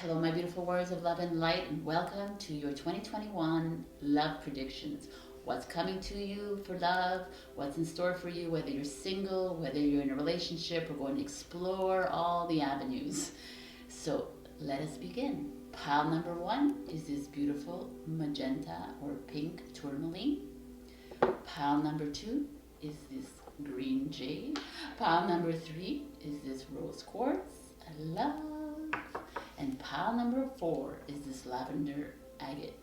Hello, my beautiful warriors of love and light, and welcome to your 2021 love predictions. What's coming to you for love, what's in store for you, whether you're single, whether you're in a relationship, we're going to explore all the avenues. So let us begin. Pile number one is this beautiful magenta or pink tourmaline. Pile number two is this green jade. Pile number three is this rose quartz. I love. And pile number four is this lavender agate.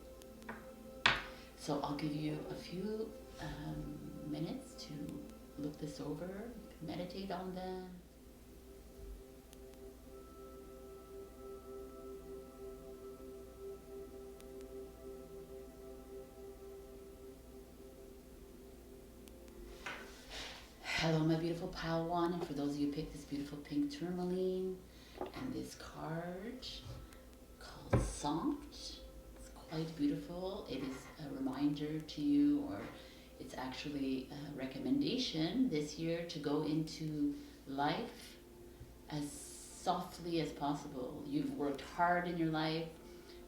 So I'll give you a few minutes to look this over, meditate on them. Hello, my beautiful pile one, and for those of you who picked this beautiful pink tourmaline and this card called Sant. It's quite beautiful. It is a reminder to you, or it's actually a recommendation this year to go into life as softly as possible. You've worked hard in your life,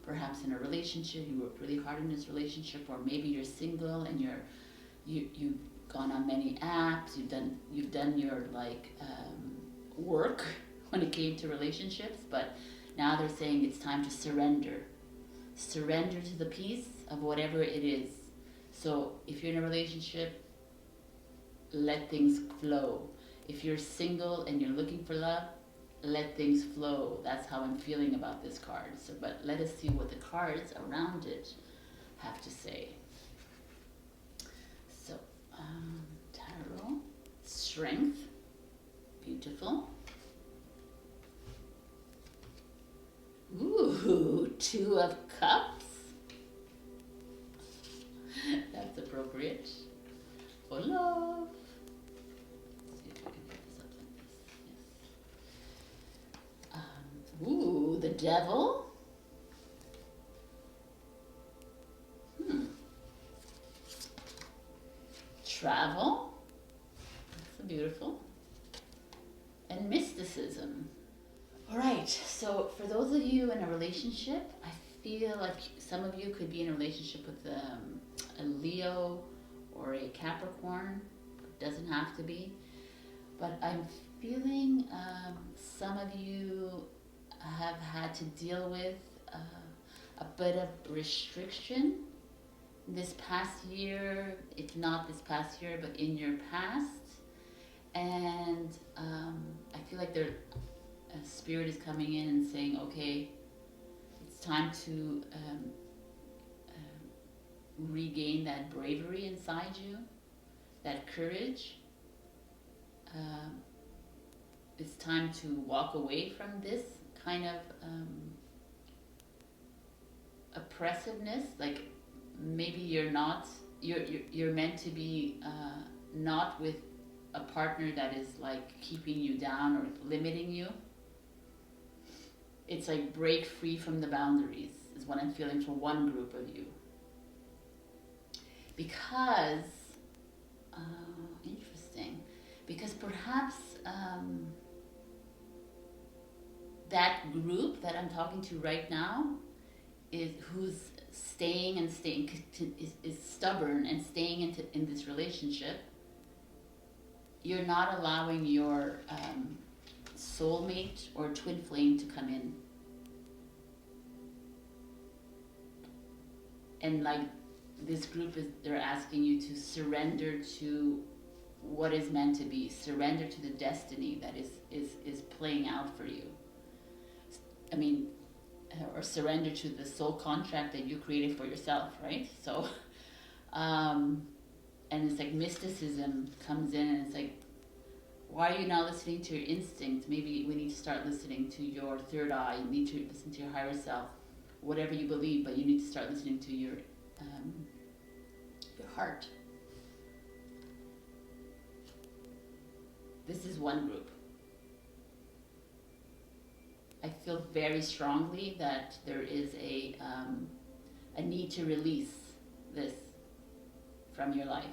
perhaps in a relationship, you worked really hard in this relationship, or maybe you're single and you've gone on many apps, you've done your work when it came to relationships, but now they're saying it's time to surrender. Surrender to the peace of whatever it is. So if you're in a relationship, let things flow. If you're single and you're looking for love, let things flow. That's how I'm feeling about this card. So, but let us see what the cards around it have to say. So, tarot, strength, beautiful. Ooh, Two of Cups. That's appropriate. For love. Let's see if I can put this up like this. Yes. Ooh, the Devil. Travel. That's beautiful. And mysticism. All right, so for those of you in a relationship, I feel like some of you could be in a relationship with a Leo or a Capricorn. It doesn't have to be. But I'm feeling some of you have had to deal with a bit of restriction this past year, if not this past year, but in your past. And I feel like Spirit is coming in and saying, okay, it's time to regain that bravery inside you, that courage. It's time to walk away from this kind of oppressiveness. Like maybe you're meant to be not with a partner that is like keeping you down or limiting you. It's like break free from the boundaries is what I'm feeling for one group of you. Because, interesting, because perhaps that group that I'm talking to right now who's staying is stubborn and staying in this relationship. You're not allowing your soulmate or twin flame to come in. And like this group they're asking you to surrender to what is meant to be, surrender to the destiny that is playing out for you. I mean, or surrender to the soul contract that you created for yourself, right? So, and it's like mysticism comes in and it's like, why are you not listening to your instincts? Maybe we need to start listening to your third eye. You need to listen to your higher self, whatever you believe, but you need to start listening to your heart. This is one group. I feel very strongly that there is a need to release this from your life.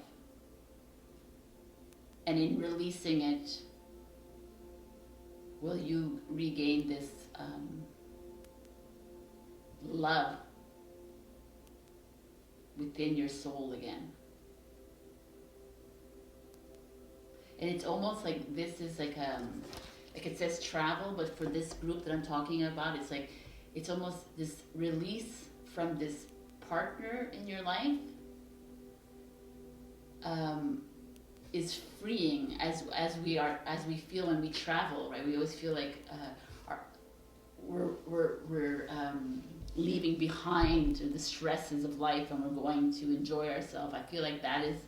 And in releasing it, will you regain this love within your soul again. And it's almost like this is like it says travel, but for this group that I'm talking about, it's like it's almost this release from this partner in your life is freeing as we feel when we travel, right? We always feel like we're leaving behind the stresses of life and we're going to enjoy ourselves. I feel like that is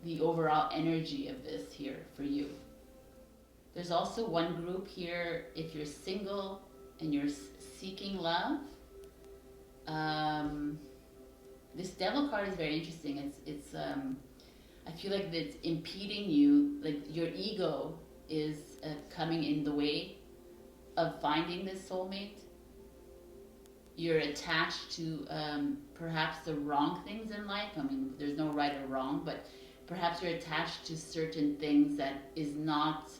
the overall energy of this here for you. There's also one group here, if you're single and you're seeking love. This devil card is very interesting. It's I feel like it's impeding you, like your ego is coming in the way of finding this soulmate. You're attached to perhaps the wrong things in life. I mean, there's no right or wrong, but perhaps you're attached to certain things that is not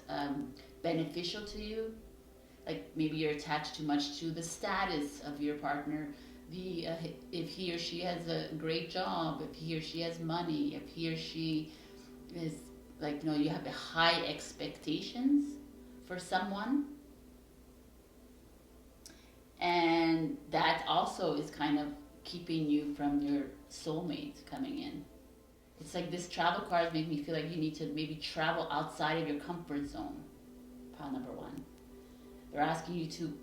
beneficial to you. Like maybe you're attached too much to the status of your partner, if he or she has a great job, if he or she has money, if he or she is like, you have the high expectations for someone. And that also is kind of keeping you from your soulmate coming in. It's like this travel cards make me feel like you need to maybe travel outside of your comfort zone. Pile number 1. They're asking you to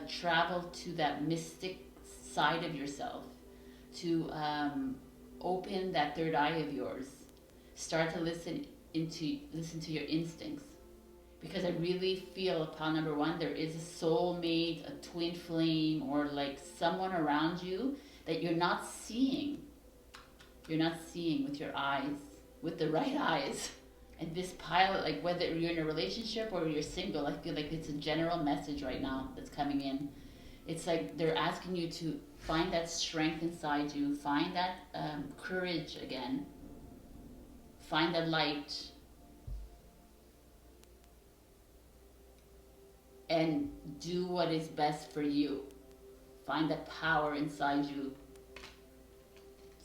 travel to that mystic side of yourself, to open that third eye of yours. Start to listen to your instincts. Because I really feel upon number 1, there is a soulmate, a twin flame, or like someone around you that you're not seeing. You're not seeing with your eyes, with the right eyes. And this pile, like whether you're in a relationship or you're single, I feel like it's a general message right now that's coming in. It's like they're asking you to find that strength inside you, find that courage again, find that light, and do what is best for you. Find that power inside you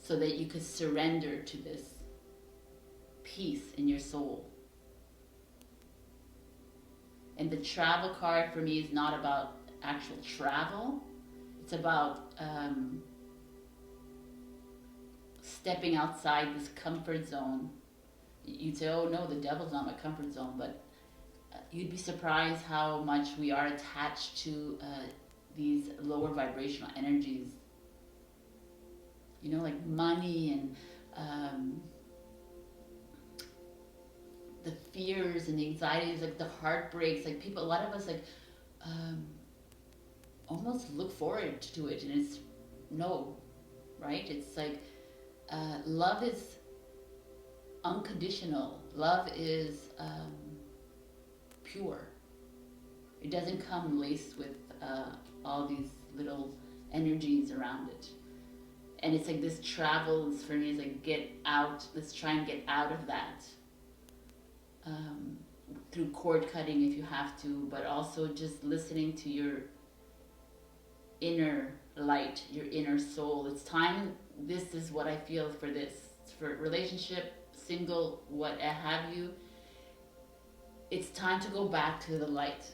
so that you could surrender to this peace in your soul. And the travel card for me is not about actual travel. It's about stepping outside this comfort zone. You'd say, oh no, the devil's not my comfort zone, but you'd be surprised how much we are attached to these lower vibrational energies. Like money and the fears and the anxieties, like the heartbreaks, like a lot of us almost look forward to it, and it's no, right? It's like love is unconditional. Love is pure. It doesn't come laced with all these little energies around it. And it's like this travel is for me is like get out. Let's try and get out of that. Through cord cutting if you have to, but also just listening to your inner light, your inner soul. It's time. This is what I feel for this. For relationship, single, what have you. It's time to go back to the light.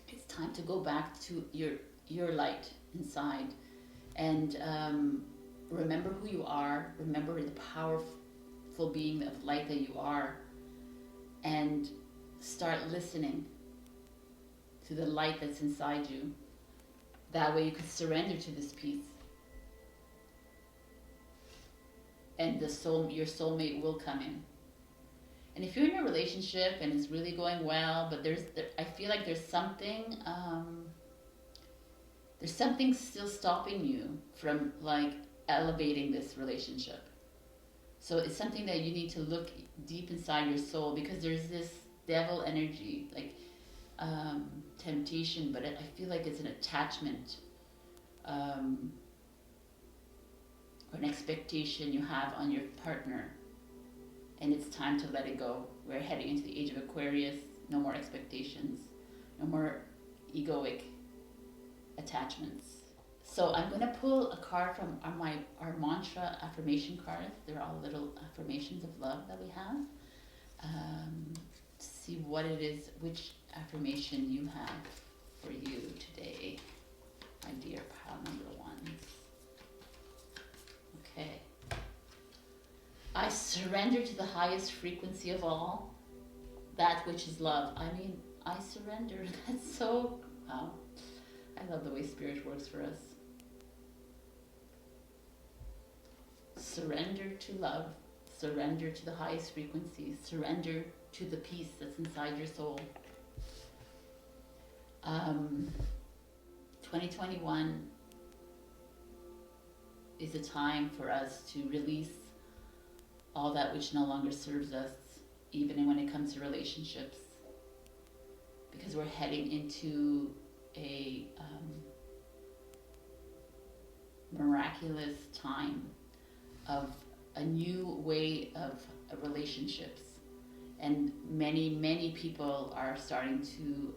It's time to go back to your light inside. And remember who you are. Remember the powerful being of light that you are. And start listening to the light that's inside you. That way you can surrender to this peace. And your soulmate will come in. And if you're in a relationship and it's really going well, but I feel like there's something still stopping you from like elevating this relationship. So it's something that you need to look deep inside your soul, because there's this devil energy, like temptation, but I feel like it's an attachment or an expectation you have on your partner. And it's time to let it go. We're heading into the age of Aquarius. No more expectations. No more egoic attachments. So I'm going to pull a card from our mantra affirmation cards. They're all little affirmations of love that we have. See what it is, which affirmation you have for you today, my dear pile number ones. Okay. I surrender to the highest frequency of all, that which is love. I mean, I surrender. That's so, wow. I love the way Spirit works for us. Surrender to love. Surrender to the highest frequency. Surrender to the peace that's inside your soul. 2021 is a time for us to release all that which no longer serves us, even when it comes to relationships, because we're heading into a miraculous time of a new way of relationships, and many people are starting to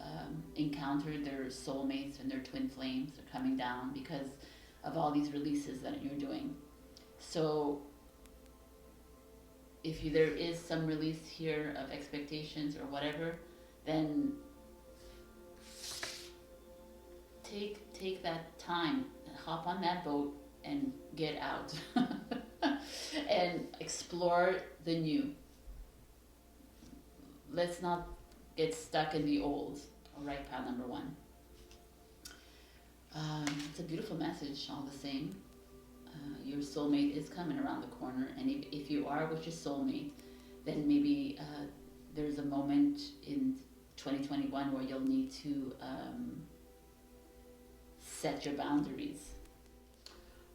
encounter their soulmates and their twin flames are coming down because of all these releases that you're doing. So if there is some release here of expectations or whatever, then take that time, hop on that boat and get out and explore the new. Let's not get stuck in the old. All right, pile number one. It's a beautiful message all the same. Your soulmate is coming around the corner, and if you are with your soulmate, then maybe there's a moment in 2021 where you'll need to set your boundaries.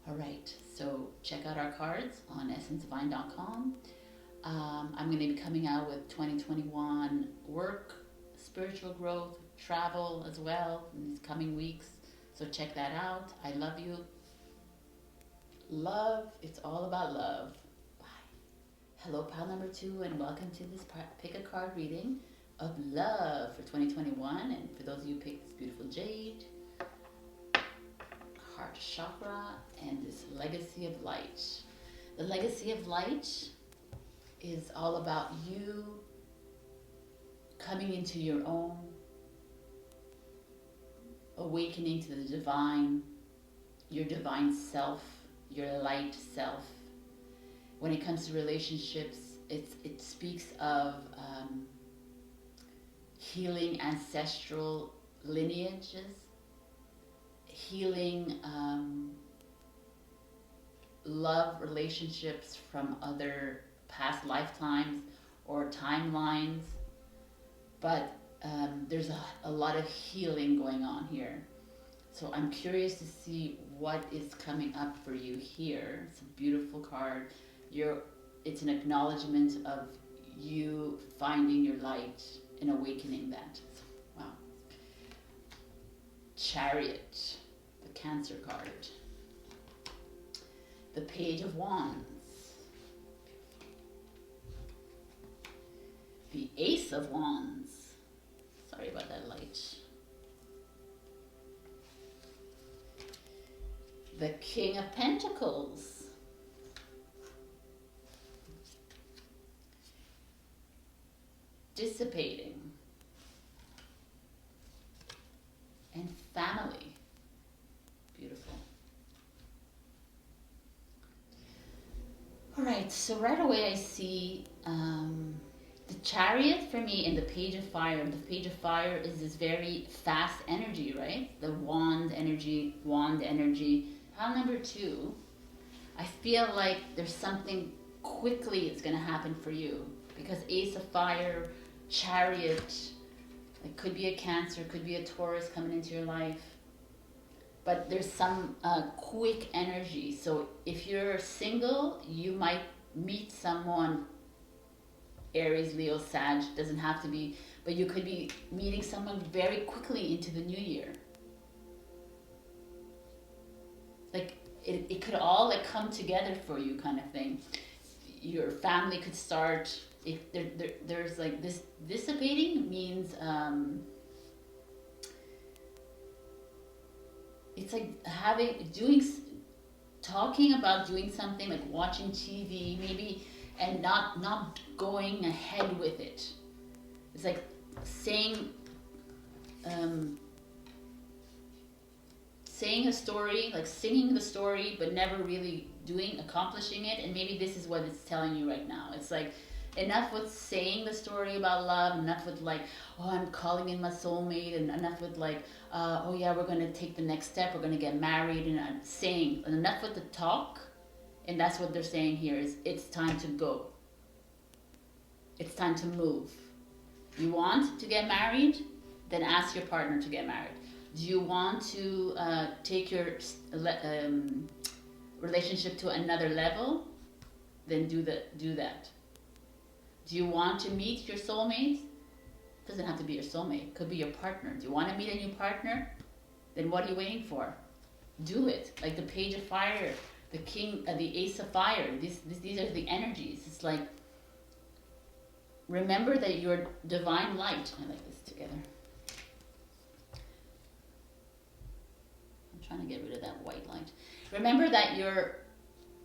All right, so check out our cards on essencedivine.com. I'm going to be coming out with 2021 work, spiritual growth, travel as well in these coming weeks. So check that out. I love you. Love, it's all about love. Bye. Hello, pile number two, and welcome to this pick a card reading of love for 2021. And for those of you who picked this beautiful jade, heart chakra, and this legacy of light. The legacy of light is all about you coming into your own, awakening to the divine, your divine self, your light self. When it comes to relationships, it speaks of healing ancestral lineages, healing love relationships from other past lifetimes or timelines, but there's a lot of healing going on here. So I'm curious to see what is coming up for you here. It's a beautiful card. It's an acknowledgement of you finding your light and awakening that. So, wow. Chariot, the Cancer card. The Page of Wands. The Ace of Wands. Sorry about that light. The King of Pentacles. Dissipating. And family. Beautiful. All right, so right away I see the Chariot for me and the Page of Fire. The Page of Fire is this very fast energy, right? The wand energy. Pile number two, I feel like there's something quickly is going to happen for you, because Ace of Fire, Chariot, it could be a Cancer, could be a Taurus coming into your life, but there's some quick energy. So if you're single, you might meet someone, Aries, Leo, Sag, doesn't have to be, but you could be meeting someone very quickly into the new year. Like it could all like come together for you, kind of thing. Your family could start. There's like this dissipating means it's like talking about doing something like watching TV maybe, and not going ahead with it. It's like saying saying a story, like singing the story, but never really accomplishing it. And maybe this is what it's telling you right now. It's like enough with saying the story about love, enough with like, oh, I'm calling in my soulmate, and enough with like, oh yeah, we're going to take the next step, we're going to get married, and I'm saying, and enough with the talk. And that's what they're saying here is it's time to go. It's time to move. You want to get married? Then ask your partner to get married. Do you want to take your relationship to another level? Then do that. Do you want to meet your soulmate? Doesn't have to be your soulmate. Could be your partner. Do you want to meet a new partner? Then what are you waiting for? Do it. Like the Page of Fire, the King, the Ace of Fire. These are the energies. It's like, remember that you're divine light. I like this together. I'm trying to get rid of that white light. Remember that you're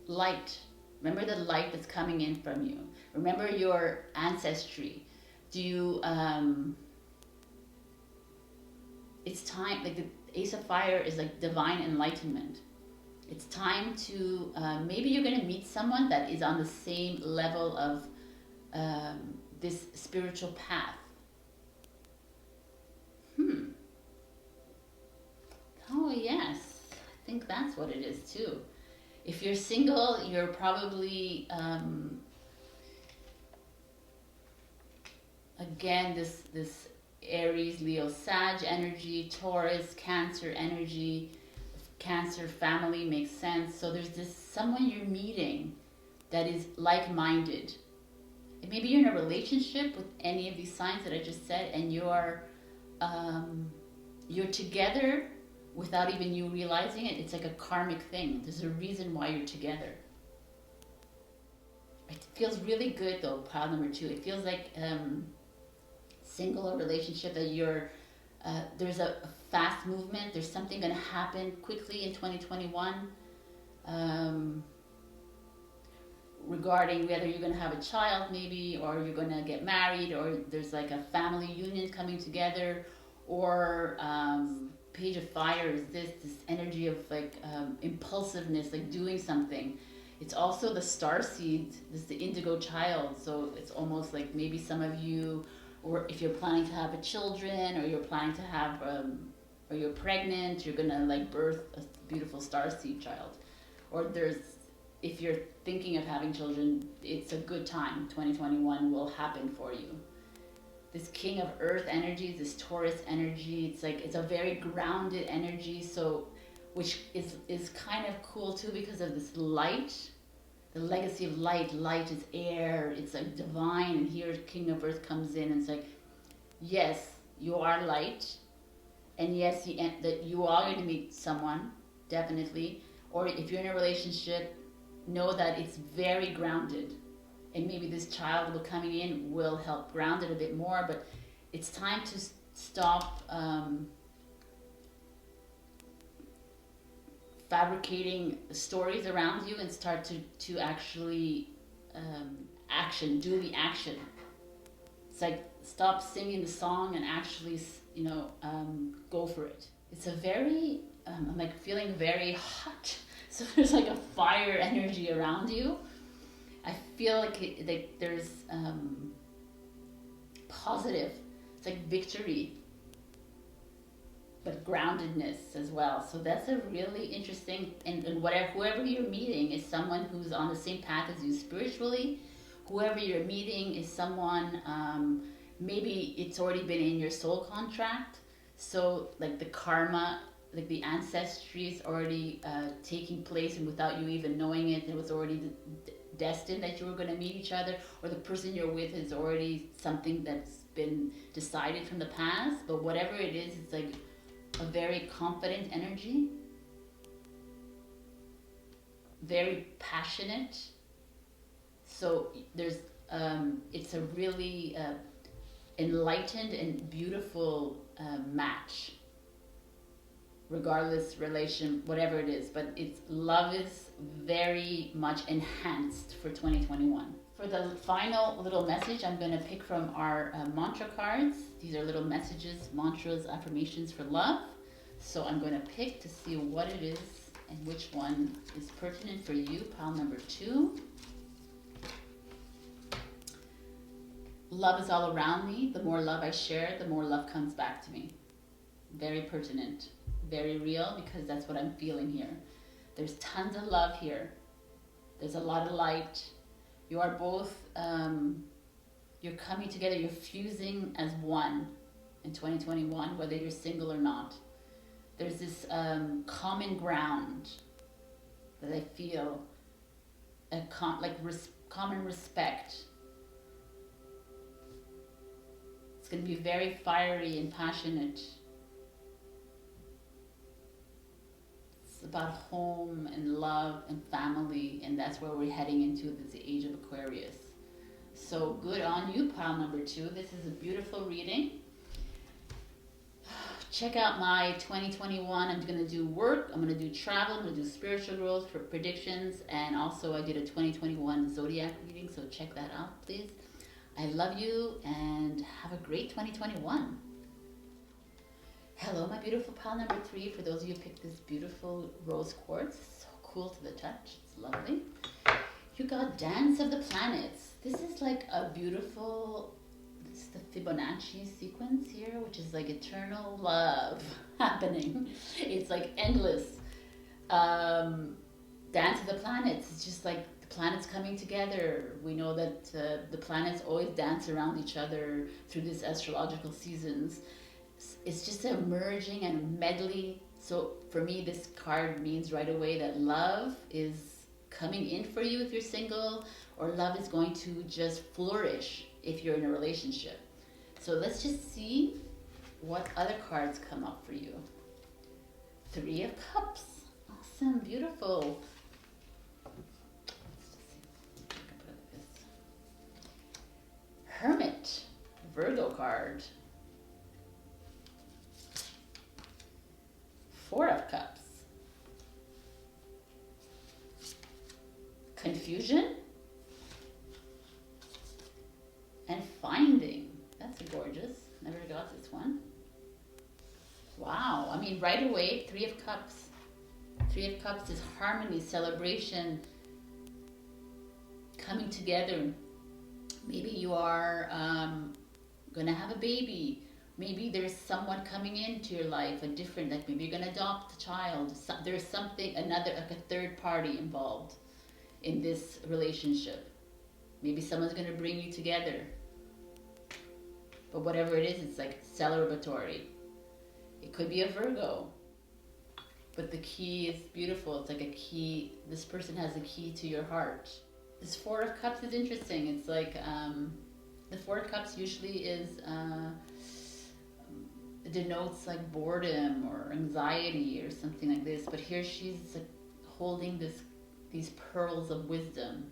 light. Remember the light that's coming in from you. Remember your ancestry. Do you, it's time, like the Ace of Fire is like divine enlightenment. It's time to, maybe you're going to meet someone that is on the same level of this spiritual path. Oh yes, I think that's what it is too. If you're single, you're probably, again, this Aries, Leo, Sag energy, Taurus, Cancer energy. Cancer family makes sense. So there's this someone you're meeting that is like-minded. And maybe you're in a relationship with any of these signs that I just said, and you're together without even you realizing it. It's like a karmic thing. There's a reason why you're together. It feels really good though, pile number 2. It feels like single or relationship that you're, there's a fast movement. There's something going to happen quickly in 2021 regarding whether you're going to have a child maybe, or you're going to get married, or there's like a family union coming together, or Page of Fire is this energy of like impulsiveness, like doing something. It's also the starseed, this is the indigo child, so it's almost like maybe some of you, or if you're planning to have a children, or you're planning to have, or you're pregnant, you're gonna like birth a beautiful starseed child. Or if you're thinking of having children, it's a good time. 2021 will happen for you. This King of Earth energy, this Taurus energy, it's like, it's a very grounded energy, so, which is kind of cool too because of this light, the legacy of light. Light is air, it's like divine, and here King of Earth comes in and it's like, yes, you are light, and yes, that you are going to meet someone, definitely, or if you're in a relationship, know that it's very grounded. And maybe this child coming in will help ground it a bit more, but it's time to stop fabricating stories around you and start to actually do the action. It's like, stop singing the song and actually, go for it. It's a very, I'm like feeling very hot. So there's like a fire energy around you. I feel like there's positive, it's like victory, but groundedness as well. So that's a really interesting, and whoever you're meeting is someone who's on the same path as you spiritually. Whoever you're meeting is someone, maybe it's already been in your soul contract. So like the karma, like the ancestry is already taking place, and without you even knowing it, it was already destined that you were going to meet each other, or the person you're with is already something that's been decided from the past. But whatever it is, it's like a very confident energy, very passionate. So there's it's a really enlightened and beautiful match regardless relation, whatever it is, but it's love is very much enhanced for 2021. For the final little message, I'm going to pick from our mantra cards. These are little messages, mantras, affirmations for love. So I'm going to pick to see what it is and which one is pertinent for you, pile number 2. Love is all around me. The more love I share, the more love comes back to me. Very pertinent, very real, because that's what I'm feeling here. There's tons of love here. There's a lot of light. You are both, you're coming together, you're fusing as one in 2021, whether you're single or not. There's this common ground that I feel, common respect. It's going to be very fiery and passionate. It's about home and love and family, and that's where we're heading into this age of Aquarius. So good on you, pile number 2. This is a beautiful reading. Check out my 2021. I'm going to do work, I'm going to do travel, I'm going to do spiritual growth for predictions, and also I did a 2021 zodiac reading, so check that out, please. I love you and have a great 2021. Hello, my beautiful pile number 3. For those of you who picked this beautiful rose quartz, so cool to the touch, it's lovely. You got Dance of the Planets. This is like a beautiful, this is the Fibonacci sequence here, which is like eternal love happening. It's like endless. Dance of the Planets, it's just like planets coming together. We know that the planets always dance around each other through these astrological seasons. It's just a merging and a medley. So for me, this card means right away that love is coming in for you if you're single, or love is going to just flourish if you're in a relationship. So let's just see what other cards come up for you. 3 of Cups. Awesome, beautiful. Hermit, Virgo card. 4 of Cups. Confusion. And Finding. That's gorgeous. Never got this one. Wow. I mean, right away, 3 of Cups. 3 of Cups is harmony, celebration, coming together. Maybe you are going to have a baby. Maybe there's someone coming into your life, a different, like maybe you're going to adopt a child. There's something, another, like a third party involved in this relationship. Maybe someone's going to bring you together. But whatever it is, it's like celebratory. It could be a Virgo. But the key is beautiful. It's like a key. This person has a key to your heart. This 4 of Cups is interesting. It's like the 4 of Cups usually is denotes like boredom or anxiety or something like this. But here she's like holding these pearls of wisdom.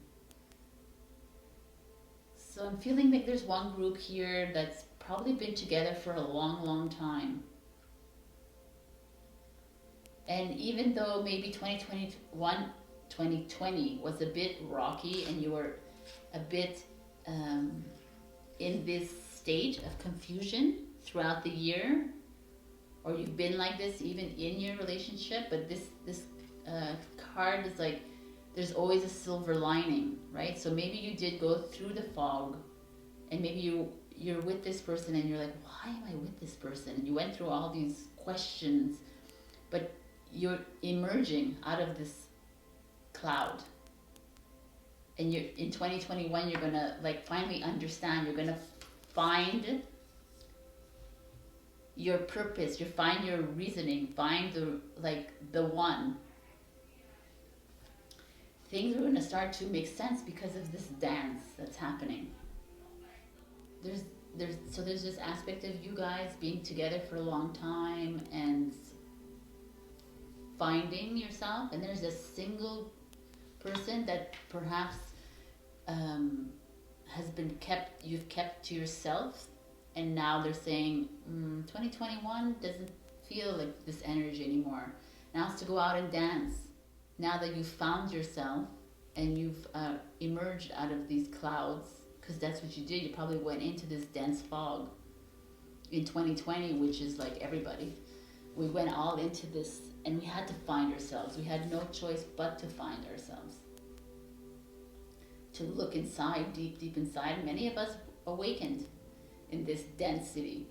So I'm feeling like there's one group here that's probably been together for a long, long time. And even though maybe 2020 was a bit rocky and you were a bit in this state of confusion throughout the year, or you've been like this even in your relationship, but this card is like there's always a silver lining, right? So maybe you did go through the fog, and maybe you're with this person and you're like, why am I with this person? And you went through all these questions, but you're emerging out of this cloud. And you're in 2021, you're gonna like finally understand. You're gonna find your purpose. You find your reasoning. Find the one. Things are gonna start to make sense because of this dance that's happening. There's this aspect of you guys being together for a long time and finding yourself, and there's a single person that perhaps you've kept to yourself, and now they're saying 2021 doesn't feel like this energy anymore. Now it's to go out and dance. Now that you've found yourself and you've emerged out of these clouds, because that's what you did. You probably went into this dense fog in 2020, which is like everybody. We went all into this, and we had to find ourselves. We had no choice but to find ourselves. To look inside, deep, deep inside. Many of us awakened in this density.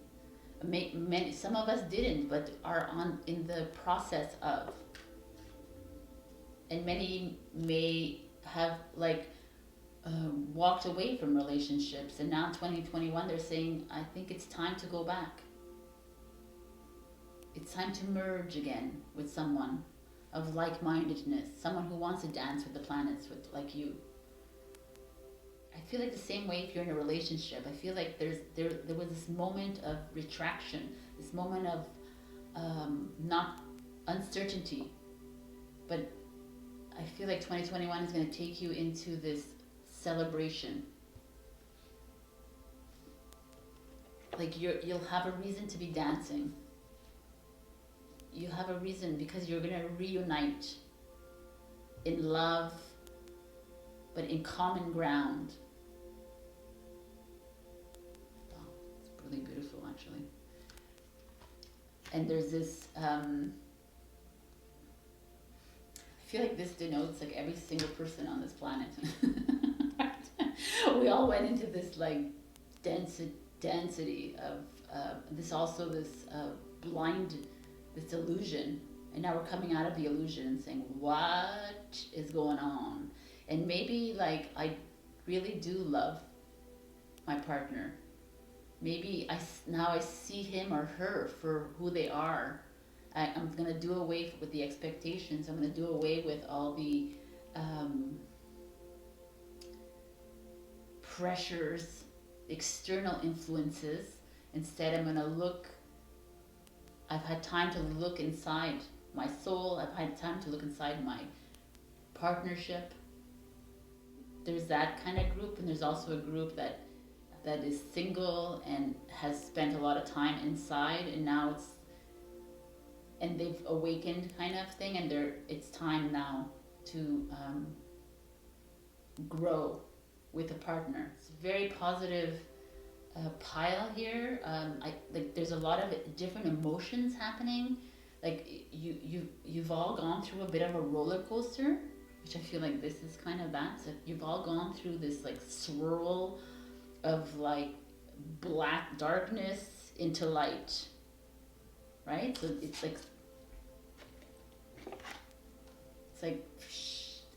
Some of us didn't, but are in the process of. And many may have walked away from relationships, and now in 2021 they're saying, I think it's time to go back. It's time to merge again with someone of like-mindedness, someone who wants to dance with the planets, like you. I feel like the same way if you're in a relationship. I feel like there was this moment of retraction, this moment of not uncertainty, but I feel like 2021 is going to take you into this celebration. Like you'll have a reason to be dancing. You have a reason because you're going to reunite in love, but in common ground. Wow, it's really beautiful, actually. And there's this, I feel like this denotes like every single person on this planet. We all went into this like density of this blind, this illusion, and now we're coming out of the illusion and saying, what is going on? And maybe like I really do love my partner. Maybe now I see him or her for who they are. I'm going to do away with the expectations. I'm going to do away with all the pressures, external influences. Instead, I'm going to look. I've had time to look inside my soul. I've had time to look inside my partnership. There's that kind of group, and there's also a group that is single and has spent a lot of time inside, and now and they've awakened kind of thing, and it's time now to grow with a partner. It's a very positive pile here. There's a lot of different emotions happening. Like you've all gone through a bit of a roller coaster, which I feel like this is kind of that. So you've all gone through this like swirl of like black darkness into light, right? So it's like,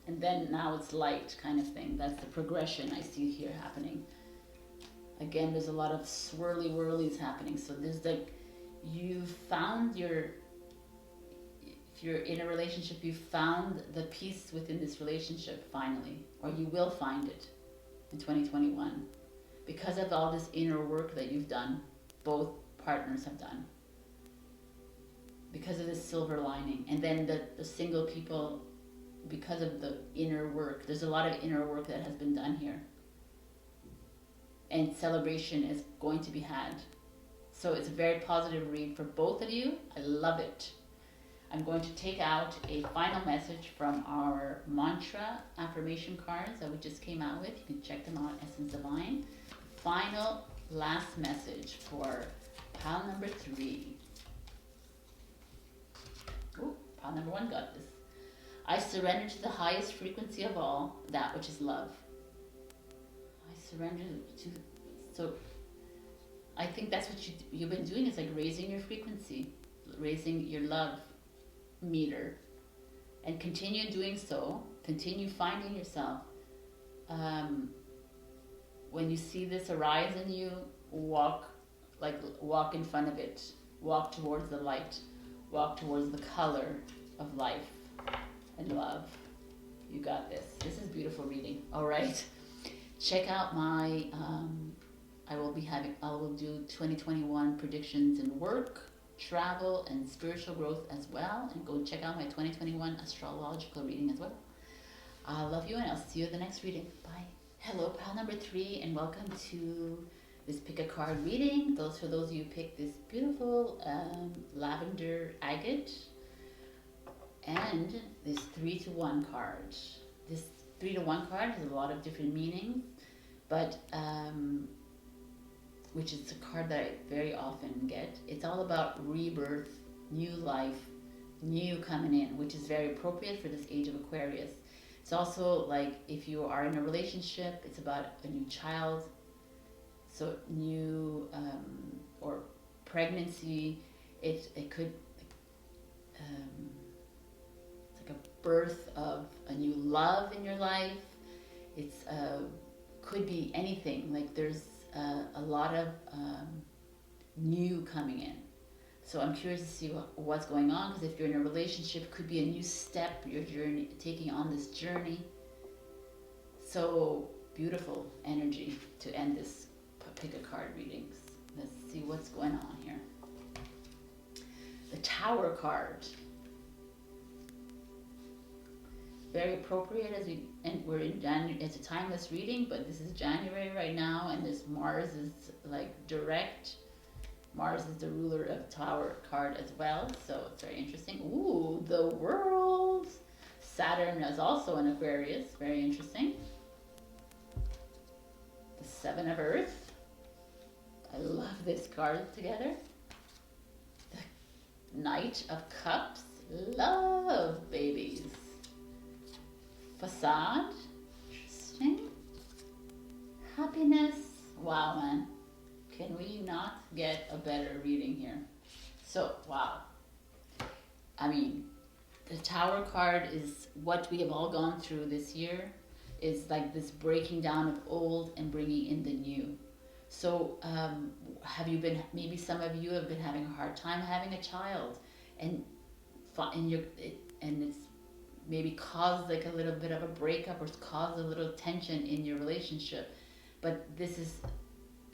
and then now it's light kind of thing. That's the progression I see here happening. Again, there's a lot of swirly whirlies happening. So there's like, if you're in a relationship, you found the peace within this relationship finally, or you will find it in 2021 because of all this inner work that you've done, both partners have done, because of this silver lining. And then the single people, because of the inner work, there's a lot of inner work that has been done here. And celebration is going to be had. So it's a very positive read for both of you. I love it. I'm going to take out a final message from our mantra affirmation cards that we just came out with. You can check them out at Essence Divine. Final last message for pile number 3. Oh, pile number 1 got this. I surrender to the highest frequency of all, that which is love. Surrender to, so I think that's what you've been doing, is like raising your frequency, raising your love meter, and continue doing so. Continue finding yourself. When you see this arise in you, walk in front of it, walk towards the light, walk towards the color of life and love. You got this. This is beautiful reading. All right. Check out my, I will do 2021 predictions in work, travel, and spiritual growth as well. And go check out my 2021 astrological reading as well. I love you, and I'll see you in the next reading. Bye. Hello, pile number 3, and welcome to this pick a card reading. Those for those of you who pick this beautiful lavender agate and this 3-to-1 card. This 3-to-1 card has a lot of different meanings, but which is a card that I very often get. It's all about rebirth, new life, new coming in, which is very appropriate for this age of Aquarius. It's also like if you are in a relationship, it's about a new child, so new or pregnancy. It could it's like a birth of a new love in your life. It's could be anything. Like there's a lot of new coming in. So I'm curious to see what's going on, because if you're in a relationship, it could be a new step, your journey, taking on this journey. So beautiful energy to end this pick a card readings. Let's see what's going on here. The Tower card. Very appropriate as we're in January. It's a timeless reading, but this is January right now, and this Mars is like direct. Mars is the ruler of Tower card as well, so it's very interesting. Ooh, the World. Saturn is also in Aquarius. Very interesting. The Seven of Earth. I love this card together. The Knight of Cups. Love, babies. Facade. Interesting. Happiness. Wow, man. Can we not get a better reading here? So, wow. I mean, the Tower card is what we have all gone through this year. Is like this breaking down of old and bringing in the new. So, have you been, maybe some of you have been having a hard time having a child, and it's maybe caused like a little bit of a breakup, or it's caused a little tension in your relationship. But this is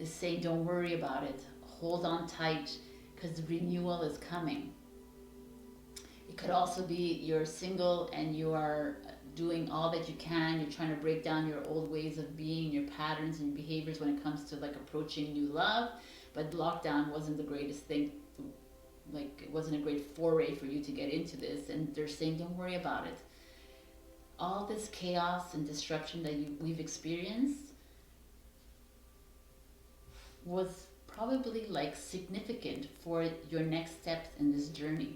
saying, don't worry about it. Hold on tight, because the renewal is coming. It could also be you're single and you are doing all that you can. You're trying to break down your old ways of being, your patterns and behaviors when it comes to like approaching new love. But lockdown wasn't the greatest thing. Like it wasn't a great foray for you to get into this. And they're saying, don't worry about it. All this chaos and disruption that we've experienced was probably like significant for your next steps in this journey.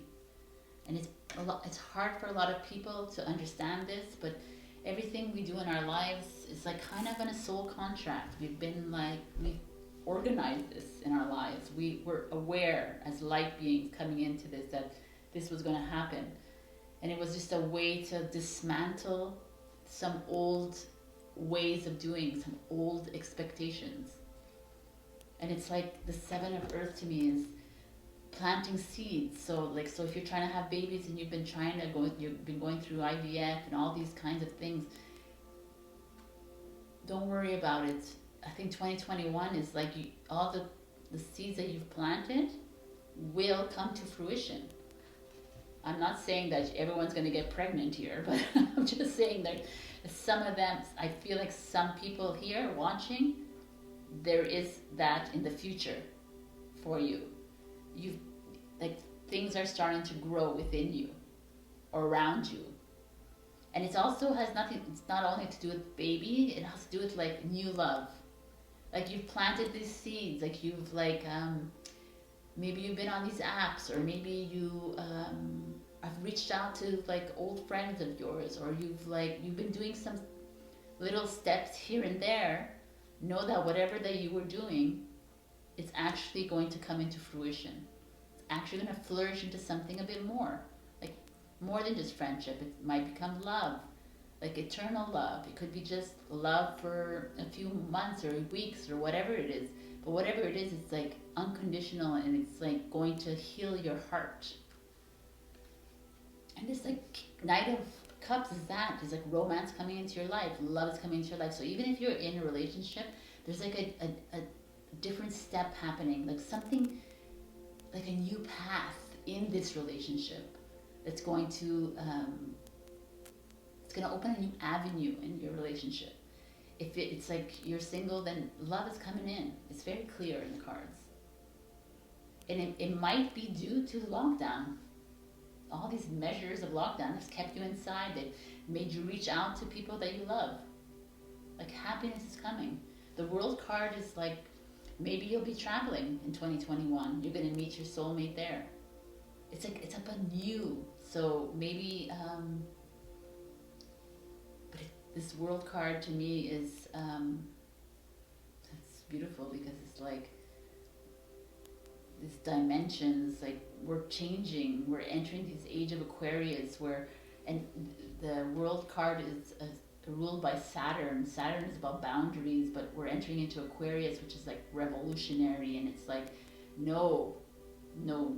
And it's hard for a lot of people to understand this, but everything we do in our lives is like kind of in a soul contract. We've organized this in our lives. We were aware as light beings coming into this that this was going to happen. And it was just a way to dismantle some old ways of doing, some old expectations. And it's like the Seven of Earth to me is planting seeds. So if you're trying to have babies and you've been going through IVF and all these kinds of things, don't worry about it. I think 2021 is like all the seeds that you've planted will come to fruition. I'm not saying that everyone's going to get pregnant here, but I'm just saying that some of them, I feel like some people here watching, there is that in the future for you. Things are starting to grow within you or around you. And it also has nothing, it's not only to do with baby, it has to do with like new love. Like you've planted these seeds, like you've maybe you've been on these apps, or maybe you have reached out to like old friends of yours, or you've been doing some little steps here and there. Know that whatever that you were doing, it's actually going to come into fruition. It's actually going to flourish into something a bit more, like more than just friendship. It might become love, like eternal love. It could be just love for a few months or weeks or whatever it is. But whatever it is, it's like unconditional, and it's like going to heal your heart. And this like Knight of Cups is that. It's like romance coming into your life. Love is coming into your life. So even if you're in a relationship, there's like a different step happening. Like something, like a new path in this relationship that's going to, it's going to open a new avenue in your relationship. If it's like you're single, then love is coming in. It's very clear in the cards. And it might be due to the lockdown. All these measures of lockdown has kept you inside. They've made you reach out to people that you love. Like happiness is coming. The World card is like, maybe you'll be traveling in 2021. You're going to meet your soulmate there. It's like, it's up anew. So maybe, this World card to me is, it's beautiful because it's like, these dimensions, like we're changing, we're entering this age of Aquarius where, and the World card is ruled by Saturn. Saturn is about boundaries, but we're entering into Aquarius, which is like revolutionary, and it's like no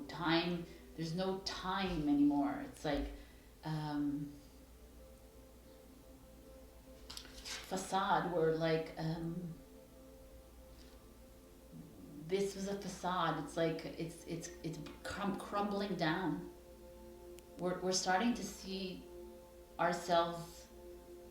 time, there's no time anymore. It's like facade, where like this was a facade. It's like it's crumbling down. We're starting to see ourselves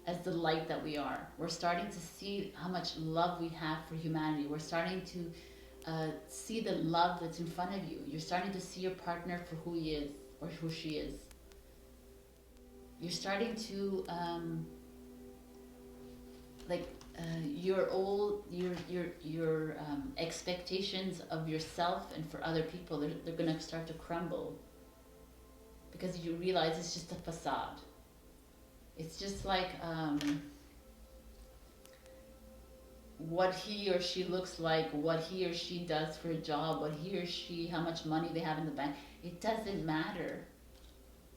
as the light that we are. We're starting to see how much love we have for humanity. We're starting to see the love that's in front of you. You're starting to see your partner for who he is or who she is. You're starting to your expectations of yourself and for other people, they're gonna start to crumble, because you realize it's just a facade. It's just like what he or she looks like, what he or she does for a job, what he or she, how much money they have in the bank. It doesn't matter.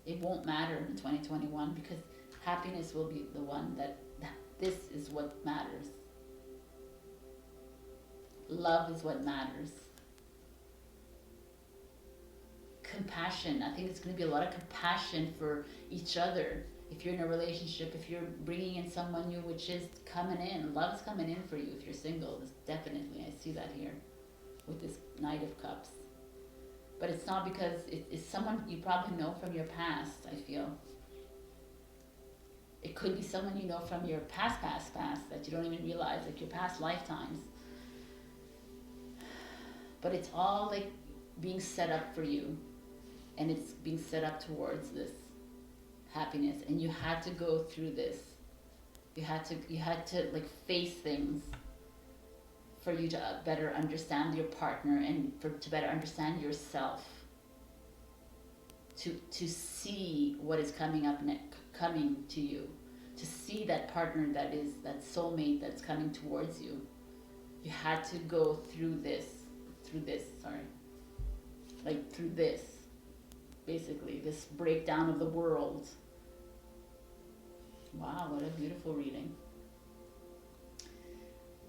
It won't matter in 2021, because happiness will be the one that this is what matters. Love is what matters. Compassion. I think it's going to be a lot of compassion for each other. If you're in a relationship, if you're bringing in someone new, which is coming in, love's coming in for you. If you're single, definitely, I see that here with this Knight of Cups. But it's not because it's someone you probably know from your past, I feel. It could be someone you know from your past that you don't even realize, like your past lifetimes. But it's all like being set up for you, and it's being set up towards this happiness, and you had to go through this. You had to like face things for you to better understand your partner, and to better understand yourself. To see what is coming up next, coming to you, to see that partner that soulmate that's coming towards you. You had to go through this, basically, this breakdown of the world. Wow, what a beautiful reading.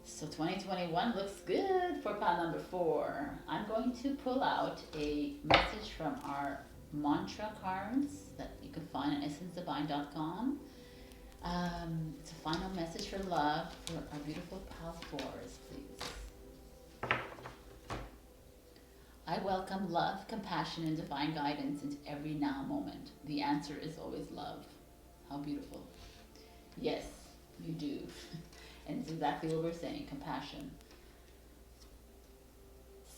So 2021 looks good for pile number 4. I'm going to pull out a message from our mantra cards that you can find at essencedivine.com. It's a final message for love for our beautiful pile 4s, please. I welcome love, compassion, and divine guidance into every now moment. The answer is always love. How beautiful. Yes, you do. And it's exactly what we're saying, compassion.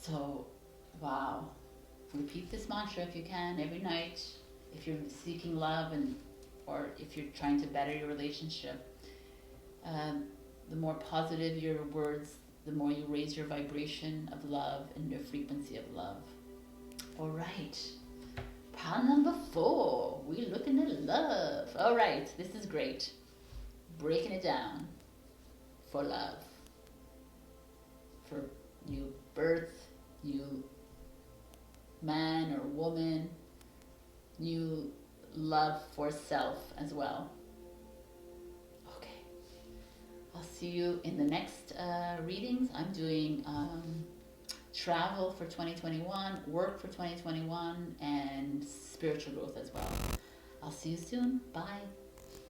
So, wow. Repeat this mantra if you can every night, if you're seeking love, or if you're trying to better your relationship. The more positive your words, the more you raise your vibration of love and your frequency of love. All right. Pile number 4. We're looking at love. All right. This is great. Breaking it down for love. For new birth, new man or woman, new love for self as well. Okay. I'll see you in the next readings. I'm doing travel for 2021, work for 2021, and spiritual growth as well. I'll see you soon. Bye.